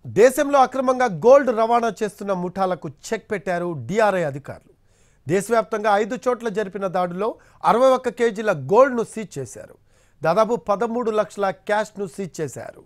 దేశంలో అక్రమంగా గోల్డ్ రవాణా చేస్తున్న ముఠాలకు చెక్ పెట్టారు డిఆర్ఐ అధికారులు. దేశవ్యాప్తంగా 5 చోట్ల జరిపిన దాడుల్లో 61 కేజీల గోల్డ్ను సీజ్ చేశారు. దాదాపు 13 లక్షల క్యాష్ను సీజ్ చేశారు.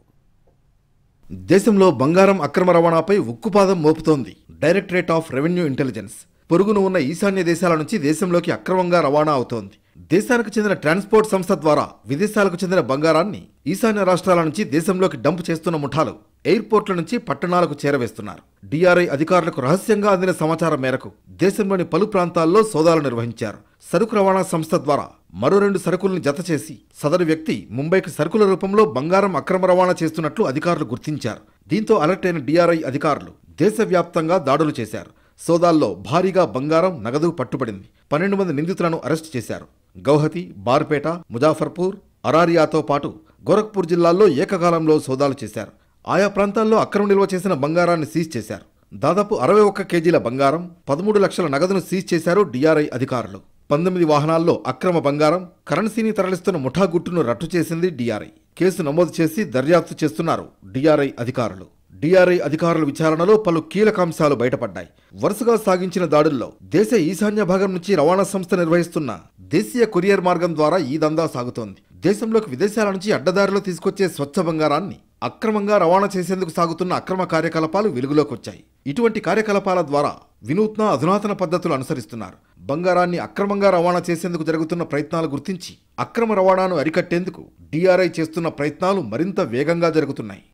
దేశంలో బంగారం అక్రమ రవాణాపై ఉక్కుపాదం మోపుతోంది డైరెక్టరేట్ ఆఫ్ రెవెన్యూ ఇంటెలిజెన్స్. పొరుగున ఉన్న ఈశాన్య దేశాల నుంచి దేశంలోకి అక్రమంగా రవాణా అవుతోంది. దేశానికి చెందిన ట్రాన్స్పోర్ట్ సంస్థ ద్వారా విదేశాలకు చెందిన బంగారాన్ని ఈశాన్య రాష్ట్రాల నుంచి దేశంలోకి డంప్ చేస్తున్న ముఠాలు ఎయిర్పోర్ట్ల నుంచి పట్టణాలకు చేరవేస్తున్నారు. డిఆర్ఐ అధికారులకు రహస్యంగా అందిన సమాచారం మేరకు దేశంలోని పలు ప్రాంతాల్లో సోదాలు నిర్వహించారు. సరుకు రవాణా సంస్థ ద్వారా మరో 2 సరుకుల్ని జత చేసి సదరు వ్యక్తి ముంబైకి సరుకుల రూపంలో బంగారం అక్రమ రవాణా చేస్తున్నట్లు అధికారులు గుర్తించారు. దీంతో అలర్ట్ అయిన డిఆర్ఐ అధికారులు దేశవ్యాప్తంగా దాడులు చేశారు. సోదాల్లో భారీగా బంగారం, నగదు పట్టుబడింది. 12 మంది నిందితులను అరెస్టు చేశారు. గౌహతి, బార్పేట, ముజాఫర్పూర్, అరారియాతో పాటు గోరఖ్పూర్ జిల్లాల్లో ఏకకాలంలో సోదాలు చేశారు. ఆయా ప్రాంతాల్లో అక్రమ నిల్వ చేసిన బంగారాన్ని సీజ్ చేశారు. దాదాపు 61 కేజీల బంగారం, 13 లక్షల నగదును సీజ్ చేశారు డిఆర్ఐ అధికారులు. 19 వాహనాల్లో అక్రమ బంగారం, కరెన్సీని తరలిస్తున్న ముఠా గుట్టును రట్టు చేసింది డిఆర్ఐ. కేసు నమోదు చేసి దర్యాప్తు చేస్తున్నారు డిఆర్ఐ అధికారులు. డిఆర్ఐ అధికారుల విచారణలో పలు కీలక అంశాలు బయటపడ్డాయి. వరుసగా సాగించిన దాడుల్లో దేశ ఈశాన్య భాగం నుంచి రవాణా సంస్థ నిర్వహిస్తున్న దేశీయ కొరియర్ మార్గం ద్వారా ఈ దందా సాగుతోంది. దేశంలోకి విదేశాల నుంచి అడ్డదారిలో తీసుకొచ్చే స్వచ్ఛ బంగారాన్ని అక్రమంగా రవాణా చేసేందుకు సాగుతున్న అక్రమ కార్యకలాపాలు వెలుగులోకి వచ్చాయి. ఇటువంటి కార్యకలాపాల ద్వారా వినూత్న అధునాతన పద్ధతులు అనుసరిస్తున్నారు. బంగారాన్ని అక్రమంగా రవాణా చేసేందుకు జరుగుతున్న ప్రయత్నాలు గుర్తించి అక్రమ రవాణాను అరికట్టేందుకు డిఆర్ఐ చేస్తున్న ప్రయత్నాలు మరింత వేగంగా జరుగుతున్నాయి.